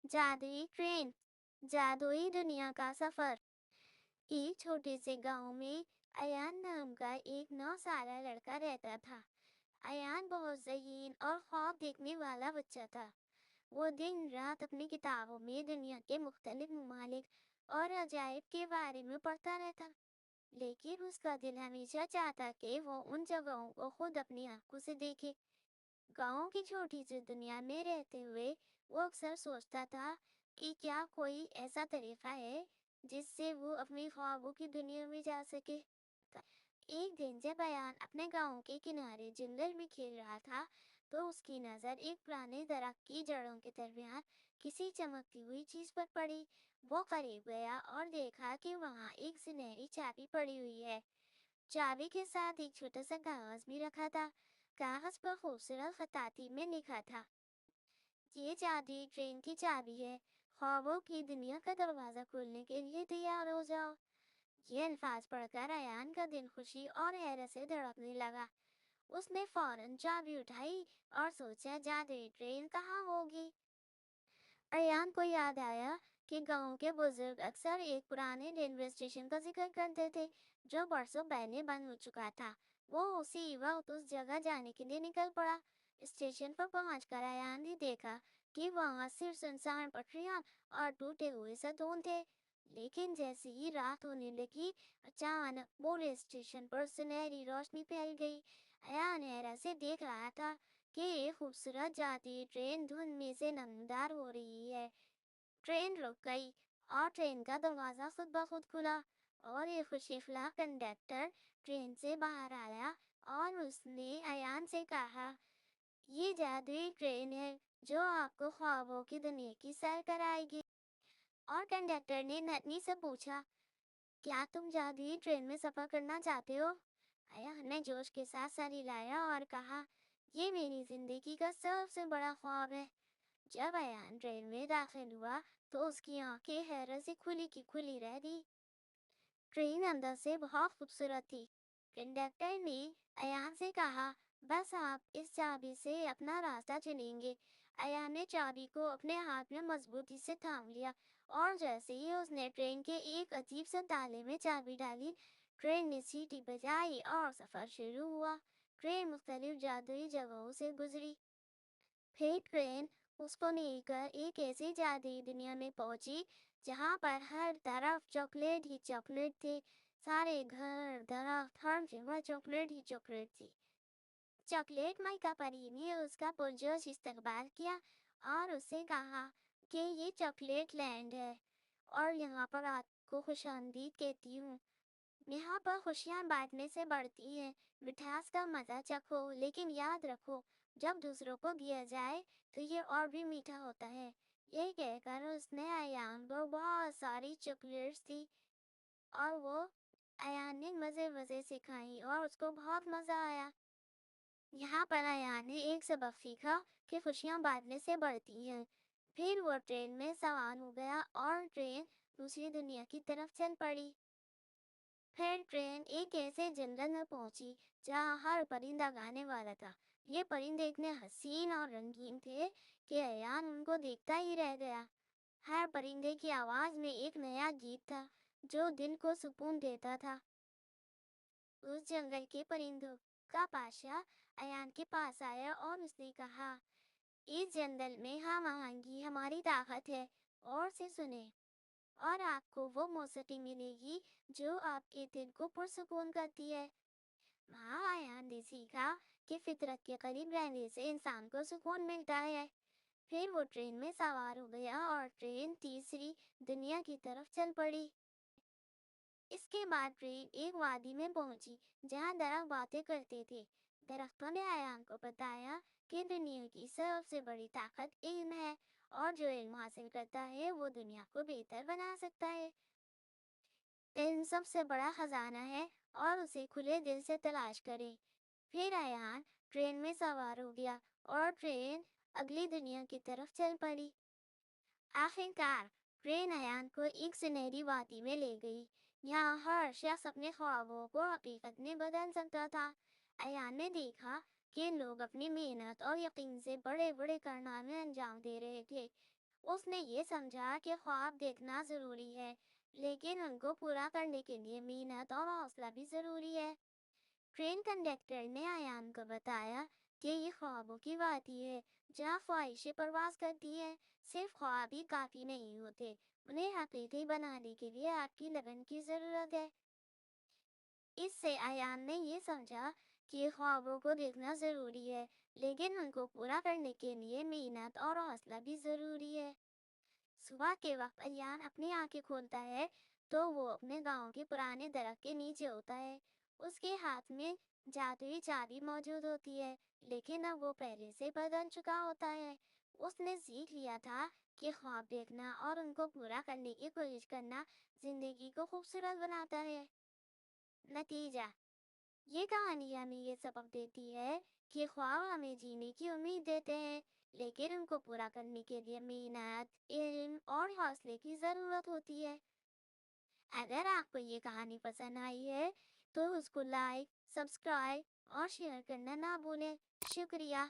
जादुई ट्रेन, जादुई दुनिया का सफर। एक छोटे से गांव में अयान नाम का एक 9 साल लड़का रहता था। अयान बहुत ज़हीन और ख्वाब देखने वाला बच्चा था। वो दिन रात अपनी किताबों में दुनिया के मुख्तलिफ ममालिक और अजायब के बारे में पढ़ता रहता। लेकिन उसका दिल हमेशा चाहता कि वो उन जगहों को खुद अपनी आंखों से देखे। गांव की छोटी सी दुनिया में रहते हुए वो अक्सर सोचता था कि क्या कोई ऐसा तरीका है जिससे वो अपनी ख्वाबों की दुनिया में जा सके। एक दिन जब अयान अपने गांव के किनारे जंगल में खेल रहा था तो उसकी नज़र एक पुराने दरख्त की जड़ों के दरमियान किसी चमकती हुई चीज पर पड़ी। वो करीब गया और देखा कि वहां एक सुनहरी चाबी पड़ी हुई है। चाबी के साथ एक छोटा सा कागज भी रखा था। कागज पर खूबसूरत खताती में लिखा था, ये जादुई ट्रेन की चाबी है, ख्वाबों की दुनिया का दरवाजा खोलने के लिए तैयार हो जाओ। ये अल्फाज पढ़कर अयान का दिल खुशी और हैरत से धड़कने लगा। उसने फौरन चाबी उठाई और सोचा जादुई ट्रेन कहाँ होगी। अयान को याद आया कि गांव के बुजुर्ग अक्सर एक पुराने रेलवे स्टेशन का जिक्र करते थे जो बरसों पहले बंद हो चुका था। वो उसी वक्त उस जगह जाने के लिए निकल पड़ा। स्टेशन पर पहुंचकर अयान ने देखा कि वहां सिर्फ सुनसान पटरियां और टूटे हुए सतून थे। लेकिन जैसे ही रात होने लगी अचानक पूरे स्टेशन पर सुनहरी रोशनी फैल गई। अयान हैरत से देख रहा था कि ये खूबसूरत जाती ट्रेन धुंध में से नमदार हो रही है। ट्रेन रुक गई और ट्रेन का दरवाजा खुद ब खुद खुला और ये खुशीफला कंडक्टर ट्रेन से बाहर आया और उसने अयान से कहा, ये जादुई ट्रेन है जो आपको ख्वाबों की दुनिया की सैर कराएगी। और कंडक्टर ने नटनी से पूछा, क्या तुम जादुई ट्रेन में सफर करना चाहते हो? अयान ने जोश के साथ सर हिलाया और कहा, ये मेरी जिंदगी का सबसे बड़ा ख्वाब है। जब अयान ट्रेन में दाखिल हुआ तो उसकी आंखें हैरत से खुली की खुली रह गई। ट्रेन अंदर से बहुत खूबसूरत थी। कंडक्टर ने अयान से कहा, बस आप इस चाबी से अपना रास्ता चुनेंगे। अयान ने चाबी को अपने हाथ में मजबूती से थाम लिया और जैसे ही उसने ट्रेन के एक अजीब से ताले में चाबी डाली, ट्रेन ने सीटी बजाई और सफर शुरू हुआ। ट्रेन मुख्तलिफ जादुई जगहों से गुजरी। फिर ट्रेन उसको लेकर एक ऐसी जादुई दुनिया में पहुंची जहां पर हर तरफ चॉकलेट ही चॉकलेट थे। सारे घर दरख्त हर जगह चॉकलेट ही चॉकलेट थी। चॉकलेट माइका परी ने उसका पुरजोश इस्तकबाल किया और उससे कहा कि ये चॉकलेट लैंड है और यहाँ पर आपको खुशामदीद कहती हूँ। यहाँ पर खुशियाँ बांटने से बढ़ती हैं। मिठास का मजा चखो, लेकिन याद रखो जब दूसरों को दिया जाए तो ये और भी मीठा होता है। ये कहकर उसने अयान को बहुत सारी चॉकलेट्स दी और वो अयान ने मजे मजे से खाई और उसको बहुत मजा आया। यहाँ पर अयान ने एक सबक सीखा कि खुशियाँ बांटने से बढ़ती हैं। फिर वो ट्रेन में सवार हो गया और ट्रेन दूसरी दुनिया की तरफ चल पड़ी। फिर ट्रेन एक ऐसे जंगल में पहुंची जहां हर परिंदा गाने वाला था। ये परिंदे इतने हसीन और रंगीन थे कि अयान उनको देखता ही रह गया। हर परिंदे की आवाज में एक नया गीत था जो दिल को सुकून देता था। उस जंगल के परिंदों का बादशाह अयान के पास आया और उसने कहा, इस जंगल में हम आएंगी हमारी ताकत है और से सुने और आपको वो मौसीकी मिलेगी जो आपके दिल को पुरसुकून करती है। वहाँ अयान ने सीखा कि फितरत के करीब रहने से इंसान को सुकून मिलता है। फिर वो ट्रेन में सवार हो गया और ट्रेन तीसरी दुनिया की तरफ चल पड़ी। इसके बाद ट्रेन एक वादी में पहुंची जहाँ दरख्त बातें करते थे। दरख्तों ने अयान को बताया कि दुनिया की सबसे बड़ी ताकत इल्म है और जो इल्म हासिल करता है वो दुनिया को बेहतर बना सकता है। इल्म सबसे बड़ा खजाना है और उसे खुले दिल से तलाश करें। फिर अयान ट्रेन में सवार हो गया और ट्रेन अगली दुनिया की तरफ चल पड़ी। आखिरकार ट्रेन अयान को एक सुनहरी वादी में ले गई। यहाँ हर शख्स अपने ख्वाबों को हकीकत में बदल सकता था। अयान ने देखा कि लोग अपनी मेहनत और यकीन से बड़े बड़े कारनामे अंजाम दे रहे थे। اس نے یہ سمجھا کہ خواب دیکھنا ضروری ہے، لیکن ان کو پورا کرنے کے لیے محنت اور حوصلہ بھی ضروری ہے۔ ٹرین کنڈکٹر نے ایان کو بتایا کہ یہ خوابوں کی وادی ہے جہاں خواہشیں پرواز کرتی ہیں۔ صرف خواب ہی کافی نہیں ہوتے، انہیں حقیقی بنانے کے لیے آپ کی لگن کی ضرورت ہے۔ اس سے ایان نے یہ سمجھا کہ خوابوں کو دیکھنا ضروری ہے، لیکن ان کو پورا کرنے کے لیے محنت اور حوصلہ بھی ضروری ہے۔ صبح کے وقت ایان اپنی آنکھیں کھولتا ہے تو وہ اپنے گاؤں کے پرانے درخت کے نیچے ہوتا ہے۔ اس کے ہاتھ میں جادوئی چابی موجود ہوتی ہے، لیکن اب وہ پہلے سے بدل چکا ہوتا ہے۔ اس نے سیکھ لیا تھا کہ خواب دیکھنا اور ان کو پورا کرنے کی کوشش کرنا زندگی کو خوبصورت بناتا ہے۔ نتیجہ: یہ کہانی ہمیں یہ سبق دیتی ہے کہ خواب ہمیں جینے کی امید دیتے ہیں، لیکن ان کو پورا کرنے کے لیے محنت، علم اور حوصلے کی ضرورت ہوتی ہے۔ اگر آپ کو یہ کہانی پسند آئی ہے تو اس کو لائک، سبسکرائب اور شیئر کرنا نہ بھولیں۔ شکریہ۔